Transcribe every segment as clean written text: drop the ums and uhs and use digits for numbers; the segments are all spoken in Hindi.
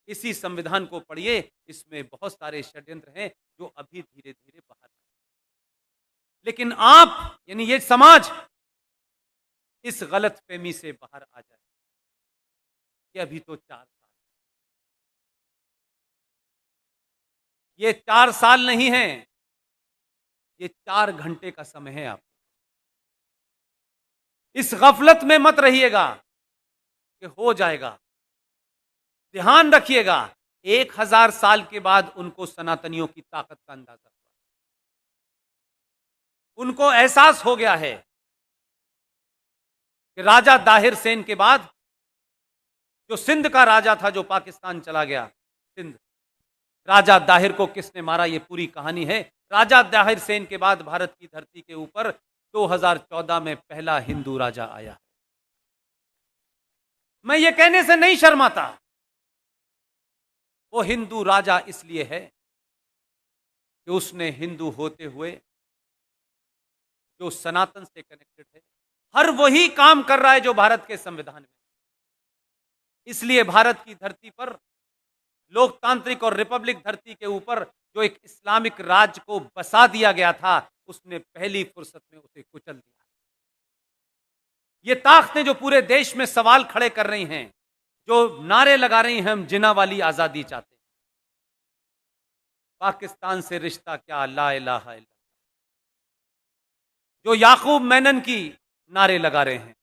इसी संविधान को पढ़िए, इसमें बहुत सारे षड्यंत्र हैं जो अभी धीरे धीरे बाहर, लेकिन आप यानी ये समाज इस गलतफहमी से बाहर आ जाए कि अभी तो 4 साल, ये 4 साल नहीं है, ये 4 घंटे का समय है। आप इस गफलत में मत रहिएगा कि हो जाएगा। ध्यान रखिएगा, 1000 साल के बाद उनको सनातनियों की ताकत का अंदाजा हुआ। उनको एहसास हो गया है कि राजा दाहिर सेन के बाद जो सिंध का राजा था, जो पाकिस्तान चला गया, सिंध, राजा दाहिर को किसने मारा, ये पूरी कहानी है। राजा दाहिर सेन के बाद भारत की धरती के ऊपर 2014 में पहला हिंदू राजा आया। मैं ये कहने से नहीं शर्माता, वो हिंदू राजा इसलिए है कि उसने हिंदू होते हुए जो सनातन से कनेक्टेड है, हर वही काम कर रहा है जो भारत के संविधान में। इसलिए भारत की धरती पर, लोकतांत्रिक और रिपब्लिक धरती के ऊपर जो एक इस्लामिक राज्य को बसा दिया गया था, उसने पहली फुर्सत में उसे कुचल दिया। ये ताकतें जो पूरे देश में सवाल खड़े कर रही हैं, जो नारे लगा रही हैं, हम जिन्ना वाली आजादी चाहते हैं, पाकिस्तान से रिश्ता क्या, ला इलाहा इल्लल्लाह, जो याकूब मेनन की नारे लगा रहे हैं,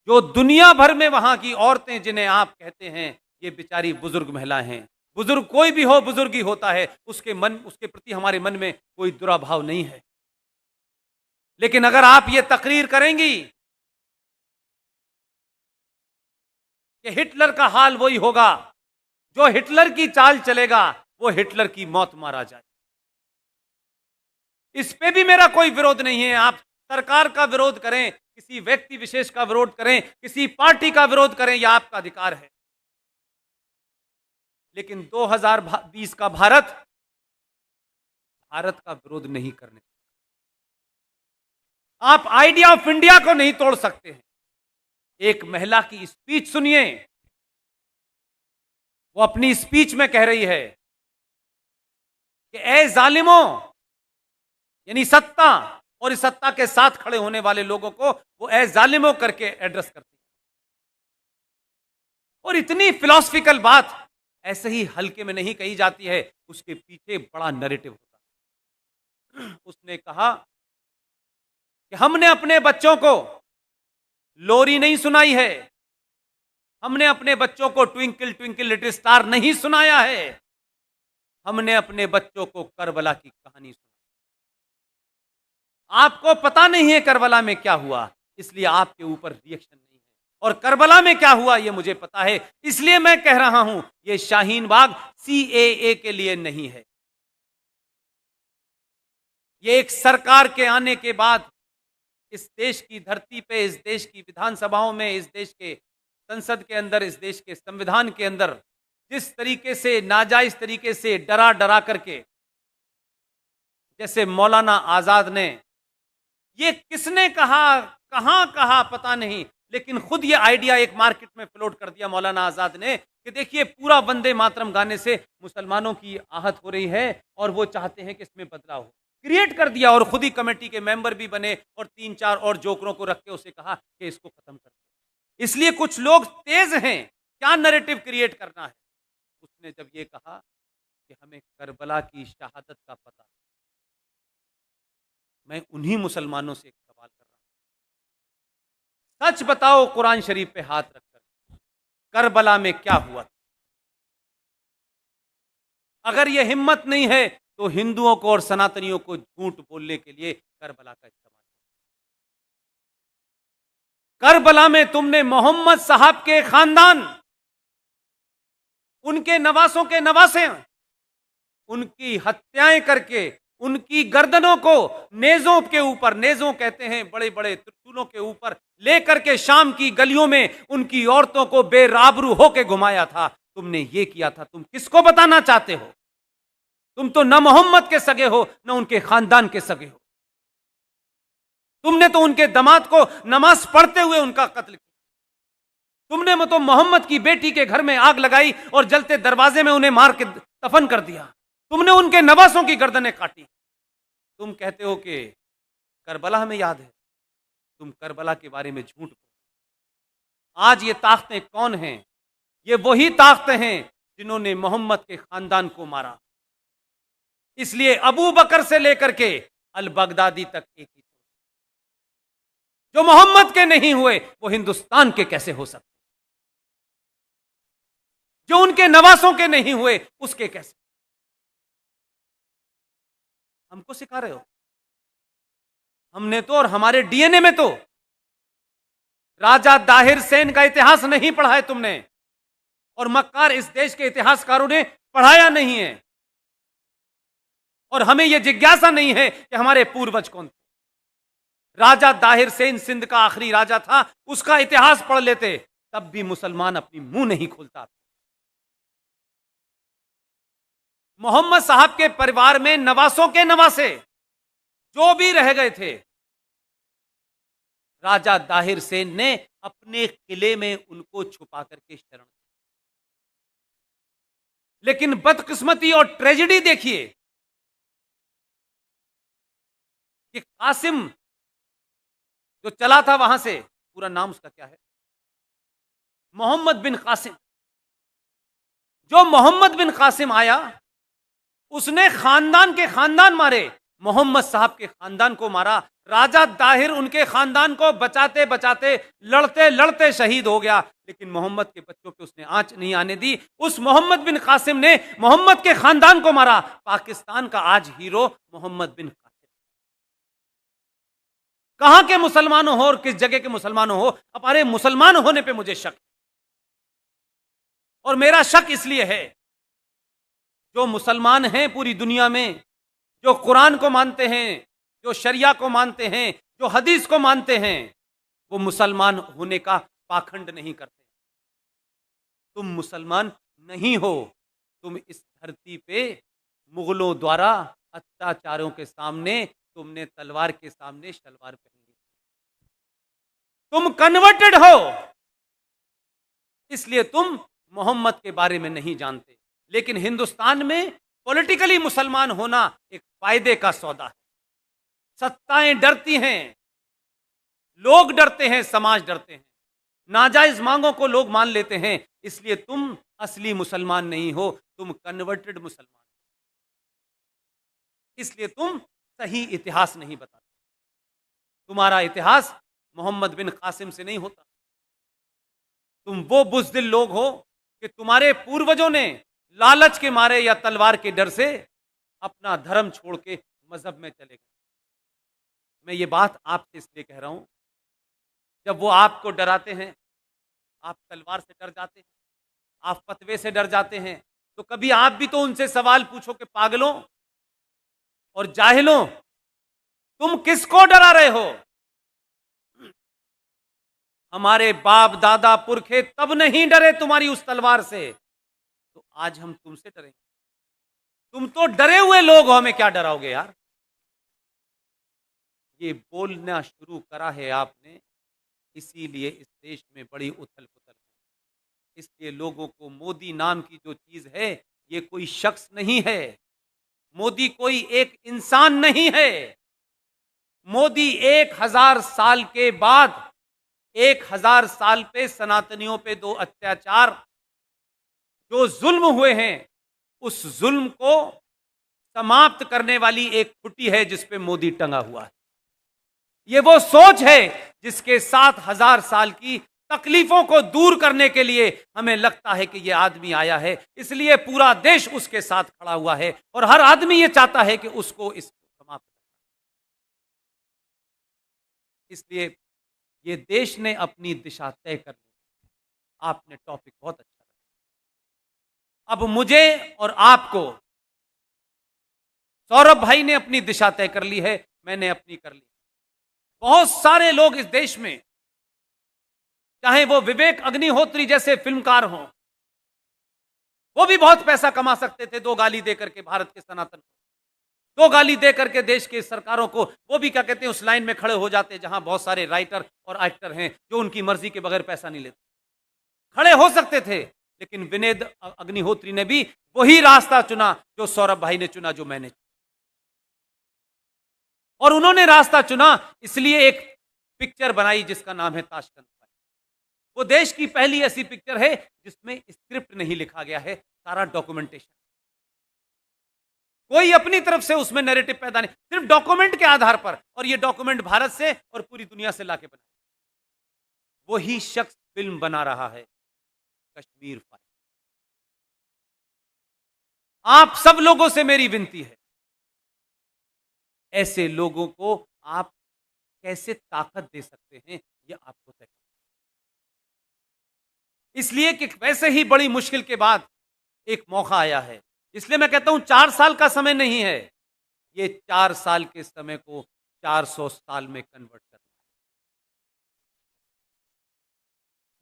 जो दुनिया भर में वहां की औरतें जिन्हें आप कहते हैं ये बेचारी बुजुर्ग महिलाएं हैं, बुजुर्ग कोई भी हो, बुजुर्ग ही होता है, उसके प्रति हमारे मन में कोई दुराभाव नहीं है। लेकिन अगर आप ये तकरीर करेंगी कि हिटलर का हाल वही होगा, जो हिटलर की चाल चलेगा वो हिटलर की मौत मारा जाए, इस पे भी मेरा कोई विरोध नहीं है। आप सरकार का विरोध करें, किसी व्यक्ति विशेष का विरोध करें, किसी पार्टी का विरोध करें, यह आपका अधिकार है। लेकिन 2020 का भारत का विरोध नहीं करने। आप आइडिया ऑफ इंडिया को नहीं तोड़ सकते हैं। एक महिला की स्पीच सुनिए, वो अपनी स्पीच में कह रही है कि ए जालिमों, यानी सत्ता और इस सत्ता के साथ खड़े होने वाले लोगों को वो ए जालिमों करके एड्रेस करती है। और इतनी फिलॉसफिकल बात ऐसे ही हल्के में नहीं कही जाती है, उसके पीछे बड़ा नैरेटिव होता है। उसने कहा कि हमने अपने बच्चों को लोरी नहीं सुनाई है, हमने अपने बच्चों को ट्विंकल ट्विंकल लिटिल स्टार नहीं सुनाया है, हमने अपने बच्चों को करबला की कहानी सुनाई। आपको पता नहीं है करबला में क्या हुआ, इसलिए आपके ऊपर रिएक्शन नहीं है, और करबला में क्या हुआ ये मुझे पता है, इसलिए मैं कह रहा हूं ये शाहीन बाग सीएए के लिए नहीं है। ये एक सरकार के आने के बाद इस देश की धरती पे, इस देश की विधानसभाओं में, इस देश के संसद के अंदर, इस देश के संविधान के अंदर जिस तरीके से नाजायज तरीके से डरा डरा करके, जैसे मौलाना आजाद ने, ये किसने कहा, कहां कहा पता नहीं, लेकिन खुद ये आइडिया एक मार्केट में फ्लोट कर दिया मौलाना आजाद ने कि देखिए पूरा वंदे मातरम गाने से मुसलमानों की आहत हो रही है और वो चाहते हैं कि इसमें बदलाव हो, क्रिएट कर दिया। और खुद ही कमेटी के मेंबर भी बने और 3-4 और जोकरों को रख के उसे कहा कि इसको खत्म कर दो। इसलिए कुछ लोग तेज हैं क्या नैरेटिव क्रिएट करना है। उसने जब ये कहा कि हमें करबला की शहादत का पता, मैं उन्हीं मुसलमानों से एक सवाल कर रहा हूं, सच बताओ कुरान शरीफ पे हाथ रखकर, करबला में क्या हुआ था? अगर यह हिम्मत नहीं है तो हिंदुओं को और सनातनियों को झूठ बोलने के लिए करबला का इस्तेमाल। करबला में तुमने मोहम्मद साहब के खानदान, उनके नवासों के नवासे, उनकी हत्याएं करके उनकी गर्दनों को नेजों के ऊपर, नेजों कहते हैं बड़े बड़े त्रिशूलों के ऊपर लेकर के शाम की गलियों में उनकी औरतों को बेराबरू होके घुमाया था। तुमने ये किया था, तुम किसको बताना चाहते हो? तुम तो न मोहम्मद के सगे हो न उनके खानदान के सगे हो। तुमने तो उनके दामाद को नमाज पढ़ते हुए उनका कत्ल किया। तुमने तो मोहम्मद की बेटी के घर में आग लगाई और जलते दरवाजे में उन्हें मार के दफन कर दिया। तुमने उनके नवासों की गर्दनें काटी। तुम कहते हो कि करबला हमें याद है। तुम करबला के बारे में झूठ बोल। आज ये ताकतें कौन हैं? ये वही ताकतें हैं जिन्होंने मोहम्मद के खानदान को मारा। इसलिए अबू बकर से लेकर के अल बगदादी तक एक ही। जो मोहम्मद के नहीं हुए वो हिंदुस्तान के कैसे हो सकते? जो उनके नवासों के नहीं हुए उसके कैसे? हमको सिखा रहे हो? हमने तो और हमारे डीएनए में तो राजा दाहिर सेन का इतिहास नहीं पढ़ा है तुमने, और मक्कार इस देश के इतिहासकारों ने पढ़ाया नहीं है, और हमें यह जिज्ञासा नहीं है कि हमारे पूर्वज कौन थे। राजा दाहिर सेन सिंध का आखिरी राजा था, उसका इतिहास पढ़ लेते तब भी मुसलमान अपनी मुंह नहीं खोलता। मोहम्मद साहब के परिवार में नवासों के नवासे जो भी रह गए थे, राजा दाहिर सेन ने अपने किले में उनको छुपा करके शरण। लेकिन बदकिस्मती और ट्रेजेडी देखिए कि कासिम जो चला था वहां से, पूरा नाम उसका क्या है, मोहम्मद बिन कासिम। जो मोहम्मद बिन कासिम आया उसने खानदान के खानदान मारे, मोहम्मद साहब के खानदान को मारा। राजा दाहिर उनके खानदान को बचाते बचाते लड़ते लड़ते शहीद हो गया, लेकिन मोहम्मद के बच्चों पे उसने आंच नहीं आने दी। उस मोहम्मद बिन कासिम ने मोहम्मद के खानदान को मारा। पाकिस्तान का आज हीरो मोहम्मद बिन कासिम। कहां के मुसलमानों हो और किस जगह के मुसलमानों हो, हमारे मुसलमान होने पे मुझे शक, और मेरा शक इसलिए है जो मुसलमान हैं पूरी दुनिया में, जो कुरान को मानते हैं, जो शरिया को मानते हैं, जो हदीस को मानते हैं, वो मुसलमान होने का पाखंड नहीं करते। तुम मुसलमान नहीं हो, तुम इस धरती पे मुगलों द्वारा अत्याचारों के सामने तुमने तलवार के सामने शलवार पहन ली। तुम कन्वर्टेड हो, इसलिए तुम मोहम्मद के बारे में नहीं जानते। लेकिन हिंदुस्तान में पॉलिटिकली मुसलमान होना एक फायदे का सौदा है। सत्ताएं डरती हैं, लोग डरते हैं, समाज डरते हैं, नाजायज मांगों को लोग मान लेते हैं। इसलिए तुम असली मुसलमान नहीं हो, तुम कन्वर्टेड मुसलमान। इसलिए तुम सही इतिहास नहीं बताते। तुम्हारा इतिहास मोहम्मद बिन कासिम से नहीं होता। तुम वो बुज़दिल लोग हो कि तुम्हारे पूर्वजों ने लालच के मारे या तलवार के डर से अपना धर्म छोड़ के मजहब में चले गए। मैं ये बात आपसे इसलिए कह रहा हूं, जब वो आपको डराते हैं, आप तलवार से डर जाते हैं, आप फतवे से डर जाते हैं, तो कभी आप भी तो उनसे सवाल पूछो कि पागलों और जाहिलों, तुम किसको डरा रहे हो? हमारे बाप दादा पुरखे तब नहीं डरे तुम्हारी उस तलवार से, तो आज हम तुमसे डरेंगे? तुम तो डरे हुए लोग हो, हमें क्या डराओगे यार? ये बोलना शुरू करा है आपने, इसीलिए इस देश में बड़ी उथल पुथल है। इसलिए लोगों को मोदी नाम की जो चीज है, ये कोई शख्स नहीं है। मोदी कोई एक इंसान नहीं है। मोदी 1000 साल के बाद 1000 साल पे सनातनियों पे दो अत्याचार जो जुल्म हुए हैं, उस जुल्म को समाप्त करने वाली एक खुटी है जिस पे मोदी टंगा हुआ है। ये वो सोच है जिसके 7000 साल की तकलीफों को दूर करने के लिए हमें लगता है कि ये आदमी आया है, इसलिए पूरा देश उसके साथ खड़ा हुआ है, और हर आदमी ये चाहता है कि उसको इसको समाप्त करना। इसलिए ये देश ने अपनी दिशा तय कर ली। आपने टॉपिक बहुत अच्छा रखा। अब मुझे और आपको, सौरभ भाई ने अपनी दिशा तय कर ली है, मैंने अपनी कर ली। बहुत सारे लोग इस देश में, चाहे वो विवेक अग्निहोत्री जैसे फिल्मकार हों, वो भी बहुत पैसा कमा सकते थे 2 गाली देकर के भारत के सनातन को, 2 गाली देकर के देश के सरकारों को। वो भी क्या कहते हैं, उस लाइन में खड़े हो जाते जहां बहुत सारे राइटर और एक्टर हैं जो उनकी मर्जी के बगैर पैसा नहीं लेते। खड़े हो सकते थे, लेकिन विनय अग्निहोत्री ने भी वही रास्ता चुना जो सौरभ भाई ने चुना, जो मैंने चुना। और उन्होंने रास्ता चुना इसलिए एक पिक्चर बनाई जिसका नाम है ताशकंद फाइल। वो देश की पहली ऐसी पिक्चर है जिसमें स्क्रिप्ट नहीं लिखा गया है, सारा डॉक्यूमेंटेशन। कोई अपनी तरफ से उसमें नैरेटिव पैदा नहीं, सिर्फ डॉक्यूमेंट के आधार पर। और ये डॉक्यूमेंट भारत से और पूरी दुनिया से लाके बना, वही शख्स फिल्म बना रहा है कश्मीर फाइल। आप सब लोगों से मेरी विनती है, ऐसे लोगों को आप कैसे ताकत दे सकते हैं, यह आपको तय करना। इसलिए कि वैसे ही बड़ी मुश्किल के बाद एक मौका आया है। इसलिए मैं कहता हूं 4 साल का समय नहीं है, ये 4 साल के समय को 400 साल में कन्वर्ट करना।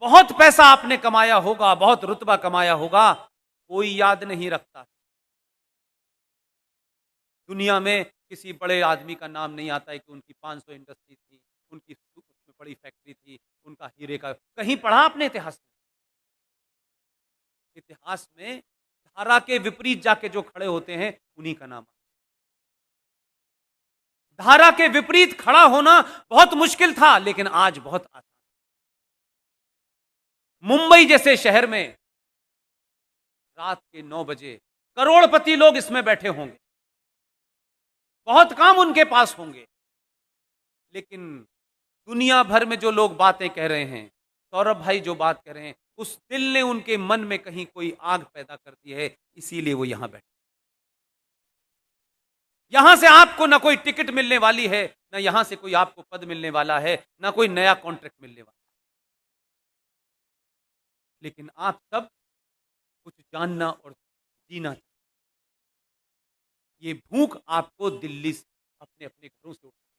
बहुत पैसा आपने कमाया होगा, बहुत रुतबा कमाया होगा, कोई याद नहीं रखता। दुनिया में किसी बड़े आदमी का नाम नहीं आता है कि उनकी 500 इंडस्ट्री थी, उनकी बड़ी फैक्ट्री थी, उनका हीरे का। कहीं पढ़ा आपने इतिहास में? इतिहास में धारा के विपरीत जाके जो खड़े होते हैं उन्हीं का नाम। धारा के विपरीत खड़ा होना बहुत मुश्किल था, लेकिन आज बहुत आसान। मुंबई जैसे शहर में रात के 9 बजे करोड़पति लोग इसमें बैठे होंगे, बहुत काम उनके पास होंगे, लेकिन दुनिया भर में जो लोग बातें कह रहे हैं, सौरभ भाई जो बात कह रहे हैं, उस दिल ने उनके मन में कहीं कोई आग पैदा कर दी है, इसीलिए वो यहां बैठे। यहां से आपको ना कोई टिकट मिलने वाली है, ना यहां से कोई आपको पद मिलने वाला है, ना कोई नया कॉन्ट्रैक्ट मिलने वाला, लेकिन आप सब कुछ जानना और जीना चाहिए। ये भूख आपको दिल्ली से अपने अपने घरों से उठा